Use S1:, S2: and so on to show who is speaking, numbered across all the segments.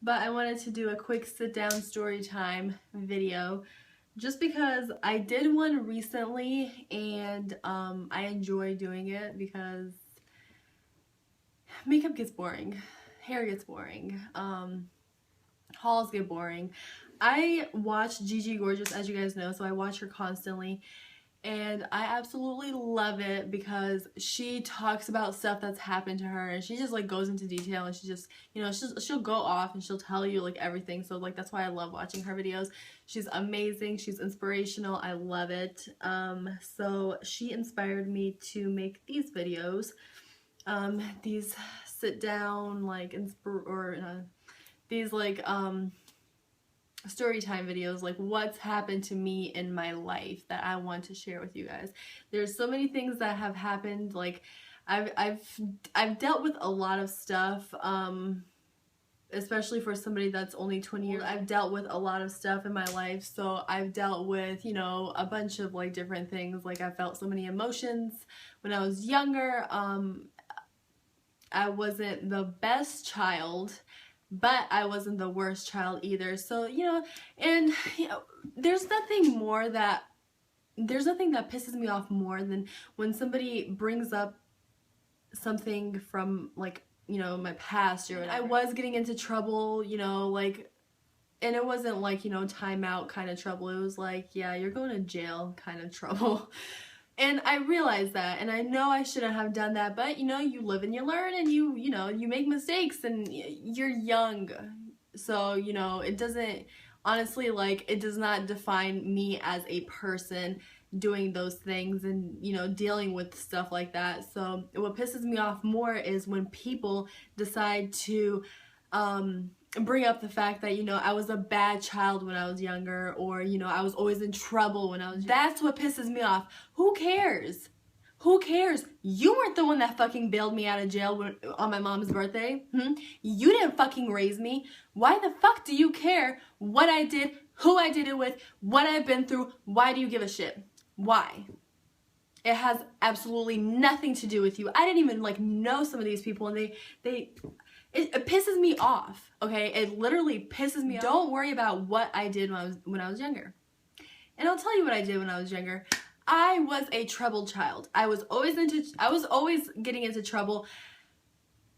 S1: but I wanted to do a quick sit down story time video just because I did one recently and I enjoy doing it because makeup gets boring, hair gets boring, hauls get boring. I watch Gigi Gorgeous, as you guys know, so I watch her constantly. And I absolutely love it because she talks about stuff that's happened to her and she just like goes into detail and she just, you know, she'll go off and she'll tell you like everything. So like that's why I love watching her videos. She's amazing, she's inspirational, I love it. So she inspired me to make these videos. These sit down like these like story time videos, like what's happened to me in my life that I want to share with you guys. There's so many things that have happened. Like I've dealt with a lot of stuff, especially for somebody that's only 20 years. I've dealt with a lot of stuff in my life. So I've dealt with, you know, a bunch of like different things. Like I felt so many emotions when I was younger. I wasn't the best child, but I wasn't the worst child either. So, you know, and you know, there's nothing that pisses me off more than when somebody brings up something from like, you know, my past or whatever. I was getting into trouble, you know, like, and it wasn't like, you know, timeout kind of trouble. It was like, yeah, you're going to jail kind of trouble. And I realized that, and I know I shouldn't have done that, but you know, you live and you learn, and you know, you make mistakes, and you're young. So, you know, it doesn't, honestly, like, it does not define me as a person doing those things and, you know, dealing with stuff like that. So what pisses me off more is when people decide to, bring up the fact that, you know, I was a bad child when I was younger, or, you know, I was always in trouble when I was younger. That's what pisses me off. Who cares? Who cares? You weren't the one that fucking bailed me out of jail on my mom's birthday. You didn't fucking raise me. Why the fuck do you care what I did, who I did it with, what I've been through? Why do you give a shit? Why? It has absolutely nothing to do with you. I didn't even like know some of these people, and it pisses me off, okay? It literally pisses me off. Don't worry about what I did when I was younger. And I'll tell you what I did when I was younger. I was a troubled child. I was always getting into trouble.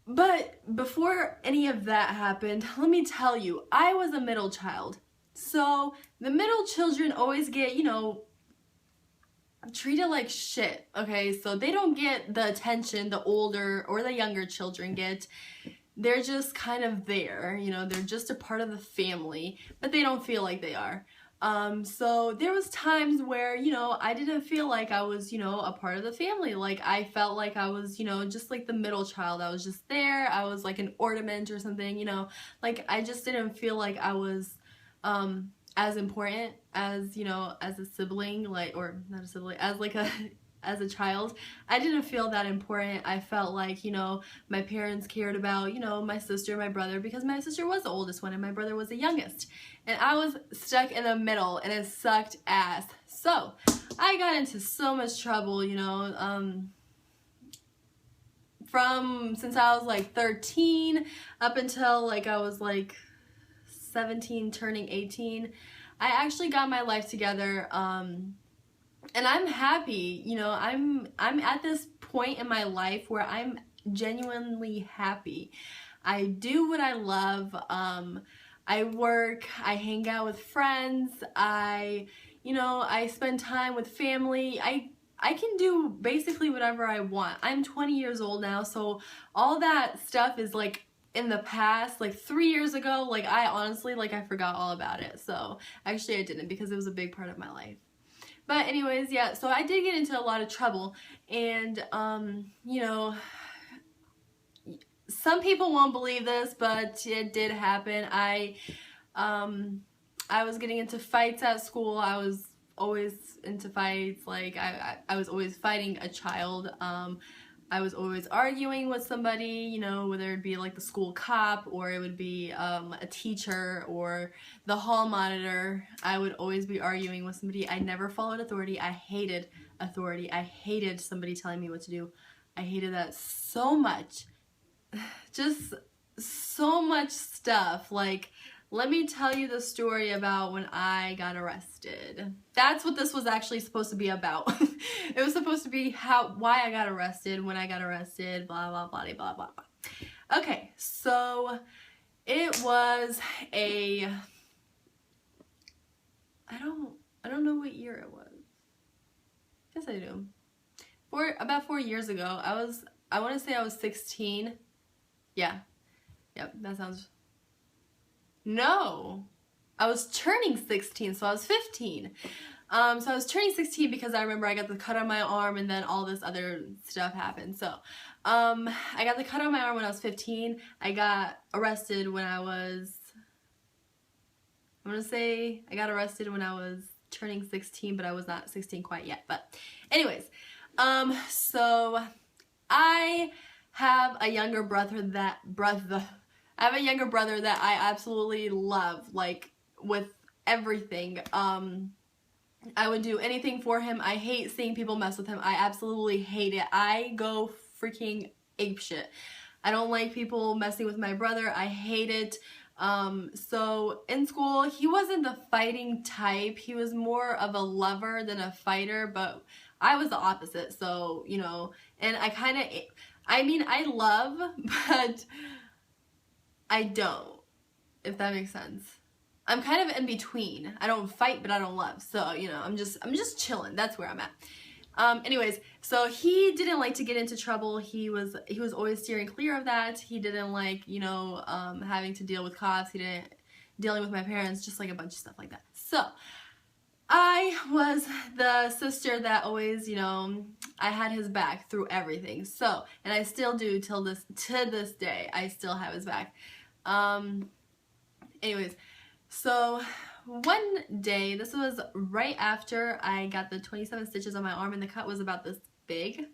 S1: But before any of that happened, let me tell you, I was a middle child. So the middle children always get, you know, treated like shit, okay? So they don't get the attention the older or the younger children get. They're just kind of there, you know, they're just a part of the family, but they don't feel like they are. So there was times where, you know, I didn't feel like I was, you know, a part of the family. Like I felt like I was, you know, just like the middle child. I was just there. I was like an ornament or something, you know, like I just didn't feel like I was, as important as, you know, as a sibling, like, or not a sibling, as like as a child. I didn't feel that important. I felt like, you know, my parents cared about, you know, my sister, my brother, because my sister was the oldest one and my brother was the youngest. And I was stuck in the middle, and it sucked ass. So I got into so much trouble, you know, since I was like 13 up until like I was like 17 turning 18. I actually got my life together, and I'm happy, you know, I'm at this point in my life where I'm genuinely happy. I do what I love. I work, I hang out with friends, you know, I spend time with family. I can do basically whatever I want. I'm 20 years old now, so all that stuff is like in the past. Like 3 years ago, like I honestly, like I forgot all about it. So actually I didn't, because it was a big part of my life. But anyways, yeah, so I did get into a lot of trouble, and, you know, some people won't believe this, but it did happen. I was getting into fights at school. I was always into fights. Like, I was always fighting a child. I was always arguing with somebody, you know, whether it be like the school cop, or it would be a teacher or the hall monitor. I would always be arguing with somebody. I never followed authority. I hated authority. I hated somebody telling me what to do. I hated that so much. Just so much stuff. Like, let me tell you the story about when I got arrested. That's what this was actually supposed to be about. It was supposed to be why I got arrested, when I got arrested, blah, blah, blah, blah, blah, blah. Okay, so it was I don't know what year it was. Yes, I do. About 4 years ago, I want to say I was 16. Yeah. Yep, that sounds... No. I was turning 16, so I was 15. So I was turning 16 because I remember I got the cut on my arm and then all this other stuff happened. So, I got the cut on my arm when I was 15. I got arrested when I was... I'm going to say I got arrested when I was turning 16, but I was not 16 quite yet. But anyways, so I have a younger brother that I absolutely love, like, with everything. I would do anything for him. I hate seeing people mess with him. I absolutely hate it. I go freaking apeshit. I don't like people messing with my brother. I hate it. So in school, he wasn't the fighting type. He was more of a lover than a fighter, but I was the opposite. So, you know, and I love, but I don't, if that makes sense. I'm kind of in between. I don't fight, but I don't love. So, you know, I'm just chilling. That's where I'm at. Anyways, so he didn't like to get into trouble. He was always steering clear of that. He didn't like, you know, having to deal with cops. He didn't dealing with my parents, just like a bunch of stuff like that. So I was the sister that always, you know, I had his back through everything. So, and I still do to this day. I still have his back. Anyways, so one day, this was right after I got the 27 stitches on my arm, and the cut was about this big,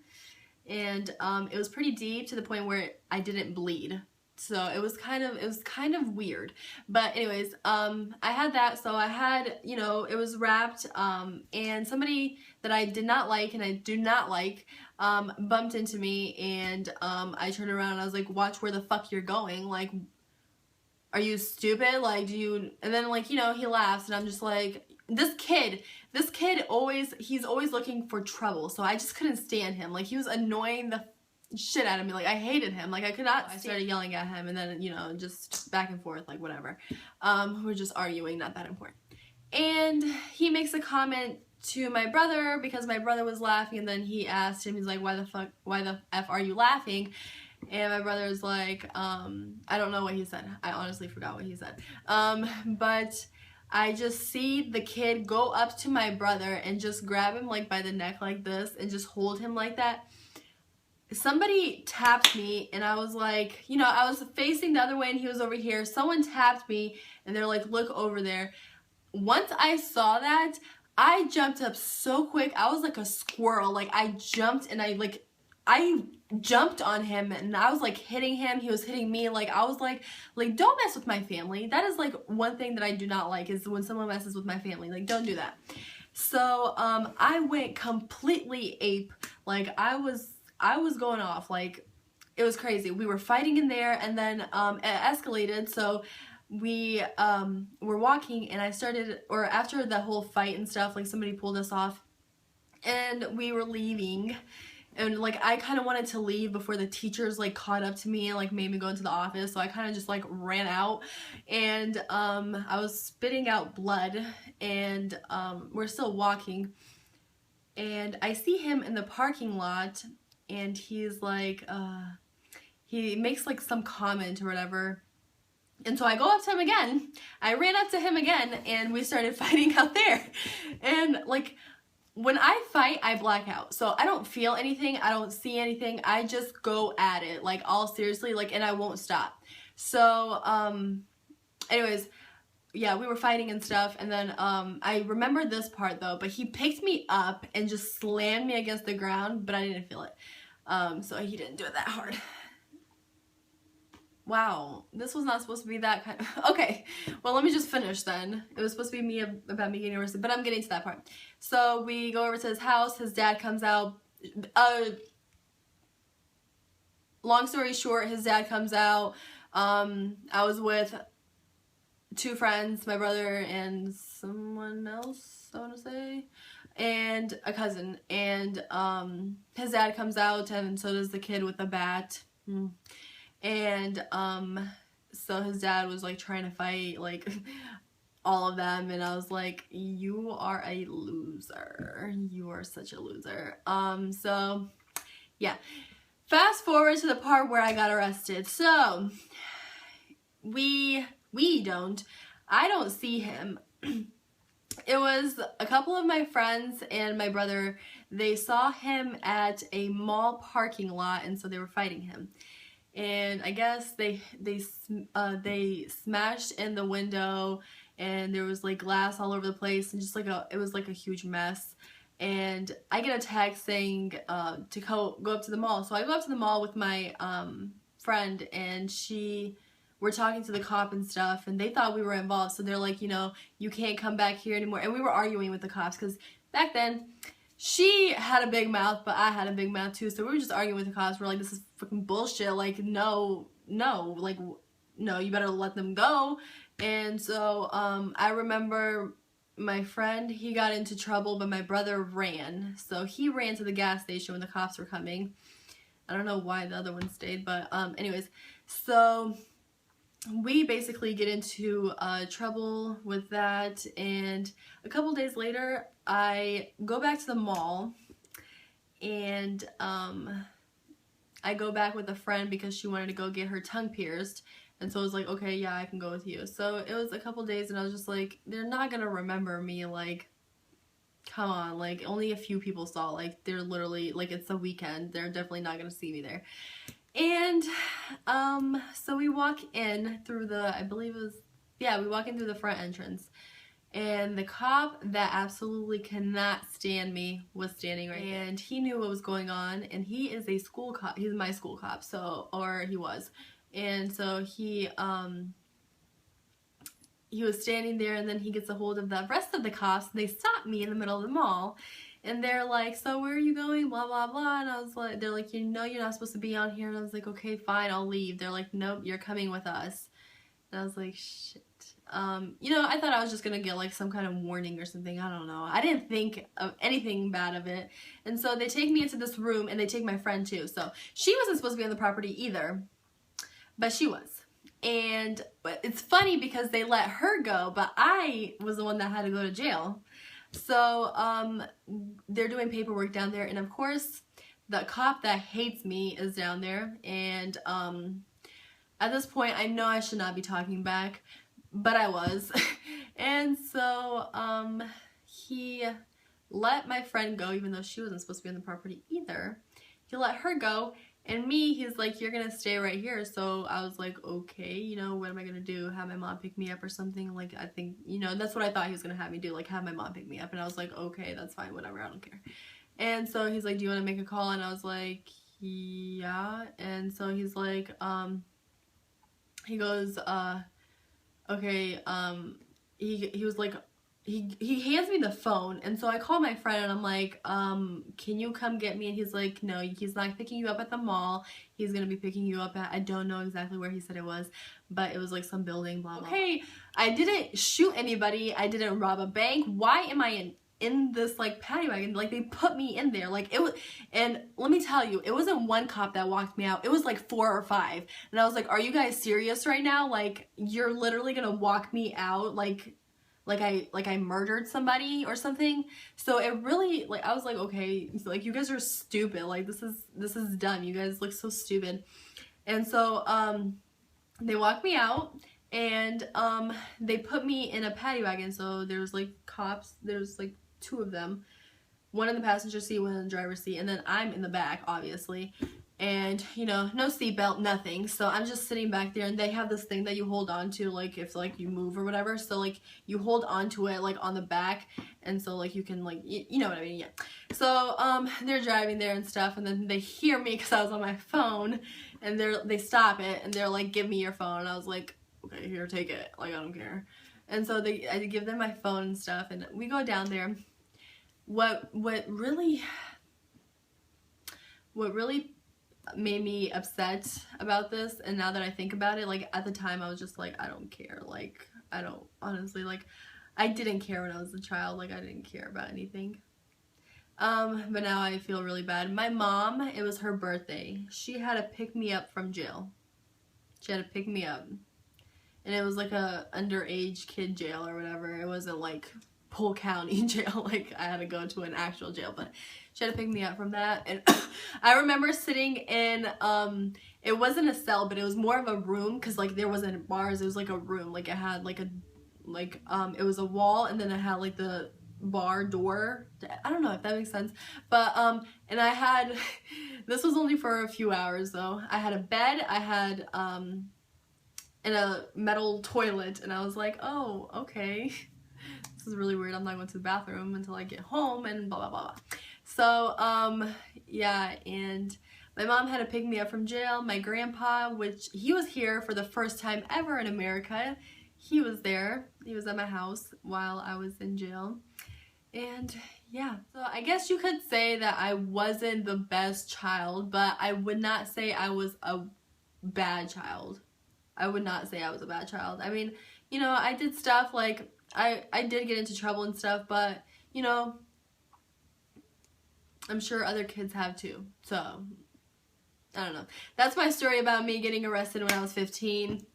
S1: and it was pretty deep to the point where I didn't bleed. So it was kind of weird. But anyways, I had that, so I had, you know, it was wrapped, and somebody that I did not like and I do not like bumped into me, and I turned around and I was like, watch where the fuck you're going, like, are you stupid? Like, do you... And then, like, you know, he laughs, and I'm just like, this kid he's always looking for trouble, so I just couldn't stand him. Like, he was annoying the shit out of me. Like, I hated him. Like, I could not... I started yelling at him, and then, you know, just back and forth, like, whatever. We're just arguing, not that important. And he makes a comment to my brother, because my brother was laughing, and then he asked him, he's like, why the F are you laughing? And my brother was like, I don't know what he said. I honestly forgot what he said. But I just see the kid go up to my brother and just grab him like by the neck like this and just hold him like that. Somebody tapped me, and I was like, you know, I was facing the other way and he was over here. Someone tapped me and they're like, look over there. Once I saw that, I jumped up so quick. I was like a squirrel. Like, I jumped and I jumped on him, and I was like hitting him. He was hitting me. Like, I was like, don't mess with my family. That is like one thing that I do not like, is when someone messes with my family. Like, don't do that. So I went completely ape. Like, I was going off. Like, it was crazy. We were fighting in there, and then it escalated. So we were walking, and after the whole fight and stuff, like, somebody pulled us off, and we were leaving. And, like, I kind of wanted to leave before the teachers, like, caught up to me and, like, made me go into the office. So I kind of just, like, ran out. And I was spitting out blood. And we're still walking. And I see him in the parking lot. And he's, like, he makes, like, some comment or whatever. And so I go up to him again. I ran up to him again. And we started fighting out there. And, like... When I fight, I black out. So I don't feel anything. I don't see anything. I just go at it, like, all seriously, like, and I won't stop. So, anyways, yeah, we were fighting and stuff. And then, I remember this part though, but he picked me up and just slammed me against the ground, but I didn't feel it. So he didn't do it that hard. Wow, this was not supposed to be that kind of... Okay, well, let me just finish then. It was supposed to be about me getting arrested, but I'm getting to that part. So we go over to his house. His dad comes out. Long story short, his dad comes out. I was with 2 friends, my brother and someone else, I want to say, and a cousin, and his dad comes out, and so does the kid with the bat. And so his dad was like trying to fight like all of them, and I was like, you are a loser, you are such a loser. So yeah, fast forward to the part where I got arrested. So I don't see him. It was a couple of my friends and my brother. They saw him at a mall parking lot, and so they were fighting him. And I guess they smashed in the window, and there was like glass all over the place, and just like it was like a huge mess. And I get a text saying to go up to the mall. So I go up to the mall with my friend, and we're talking to the cop and stuff, and they thought we were involved, so they're like, you know, you can't come back here anymore. And we were arguing with the cops, because back then, she had a big mouth, but I had a big mouth too, so we were just arguing with the cops. We're like, this is fucking bullshit, like, no, like, no, you better let them go. And so, I remember my friend, he got into trouble, but my brother ran. So he ran to the gas station when the cops were coming. I don't know why the other one stayed, but anyways, so we basically get into trouble with that, and a couple days later I go back to the mall, and I go back with a friend because she wanted to go get her tongue pierced, and so I was like, okay, yeah, I can go with you. So it was a couple days, and I was just like, they're not gonna remember me, like, come on, like, only a few people saw, like, they're literally, like, it's a weekend, they're definitely not gonna see me there. And so we walk in through the, I believe it was, yeah, we walk in through the front entrance, and the cop that absolutely cannot stand me was standing right there. And he knew what was going on, and he is a school cop. He's my school cop, so, or he was. And so he was standing there, and then he gets a hold of the rest of the cops, and they stop me in the middle of the mall. And they're like, so where are you going? Blah, blah, blah. And I was like, they're like, you know you're not supposed to be on here. And I was like, okay, fine, I'll leave. They're like, nope, you're coming with us. And I was like, shit. You know, I thought I was just gonna get like some kind of warning or something. I don't know. I didn't think of anything bad of it. And so they take me into this room, and they take my friend too. So she wasn't supposed to be on the property either, but she was. And it's funny because they let her go, but I was the one that had to go to jail. So they're doing paperwork down there, and of course the cop that hates me is down there, and at this point I know I should not be talking back, but I was. And so he let my friend go, even though she wasn't supposed to be on the property either. He let her go, and me, he's like, you're gonna stay right here. So I was like, okay, you know, what am I gonna do? Have my mom pick me up or something? Like, I think, you know, that's what I thought he was gonna have me do, like have my mom pick me up. And I was like, okay, that's fine, whatever, I don't care. And so he's like, do you want to make a call? And I was like, yeah. And so he's like, he goes, okay, he was like, he hands me the phone, and so I call my friend, and I'm like, can you come get me? And he's like, no, he's not picking you up at the mall. He's gonna be picking you up at, I don't know exactly where he said it was, but it was like some building, blah, blah. Okay, I didn't shoot anybody. I didn't rob a bank. Why am I in this like paddy wagon? Like, they put me in there, like it was. And let me tell you, it wasn't one cop that walked me out, it was like 4 or 5. And I was like, are you guys serious right now? Like, you're literally gonna walk me out like I murdered somebody or something? So it really, like, I was like, okay, like, you guys are stupid, like, this is dumb, you guys look so stupid. And so they walked me out, and they put me in a paddy wagon. So there was like cops, there's like 2 of them, one in the passenger seat, one in the driver's seat, and then I'm in the back, obviously. And, you know, no seatbelt, nothing. So I'm just sitting back there, and they have this thing that you hold on to, like, if, like, you move or whatever. So, like, you hold on to it, like, on the back. And so, like, you can, like, you know what I mean, yeah. So, they're driving there and stuff, and then they hear me because I was on my phone. And they stop it, and they're like, give me your phone. And I was like, okay, here, take it. Like, I don't care. And so I give them my phone and stuff, and we go down there. What really made me upset about this, and now that I think about it, like at the time I was just like, I don't care, like I don't, honestly, like I didn't care when I was a child, like I didn't care about anything. But now I feel really bad. My mom, it was her birthday, she had to pick me up from jail. She had to pick me up, and it was like a underage kid jail or whatever. It wasn't like Polk County jail, like I had to go to an actual jail, but she had to pick me up from that. And I remember sitting in, it wasn't a cell, but it was more of a room, because like there wasn't bars, it was like a room, like it had like a, like it was a wall, and then it had like the bar door. I don't know if that makes sense, but and I had this was only for a few hours though. I had a bed, I had and a metal toilet, and I was like, oh, okay, this is really weird, I'm not going to the bathroom until I get home, and blah blah blah. So yeah, and my mom had to pick me up from jail. My grandpa, which he was here for the first time ever in America, he was there, he was at my house while I was in jail. And yeah, so I guess you could say that I wasn't the best child, but I would not say I was a bad child. I would not say I was a bad child. I mean, you know, I did stuff, like I did get into trouble and stuff, but you know, I'm sure other kids have too. So I don't know. That's my story about me getting arrested when I was 15.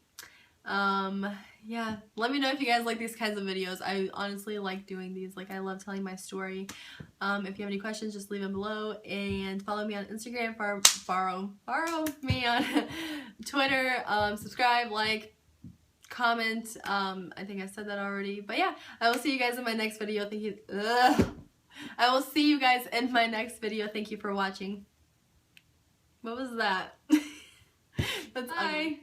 S1: Yeah, let me know if you guys like these kinds of videos. I honestly like doing these. Like, I love telling my story. If you have any questions, just leave them below, and follow me on Instagram, borrow me on Twitter, subscribe, like, comment. I think I said that already, but yeah, I will see you guys in my next video. Thank you. I will see you guys in my next video. Thank you for watching. What was that? That's bye.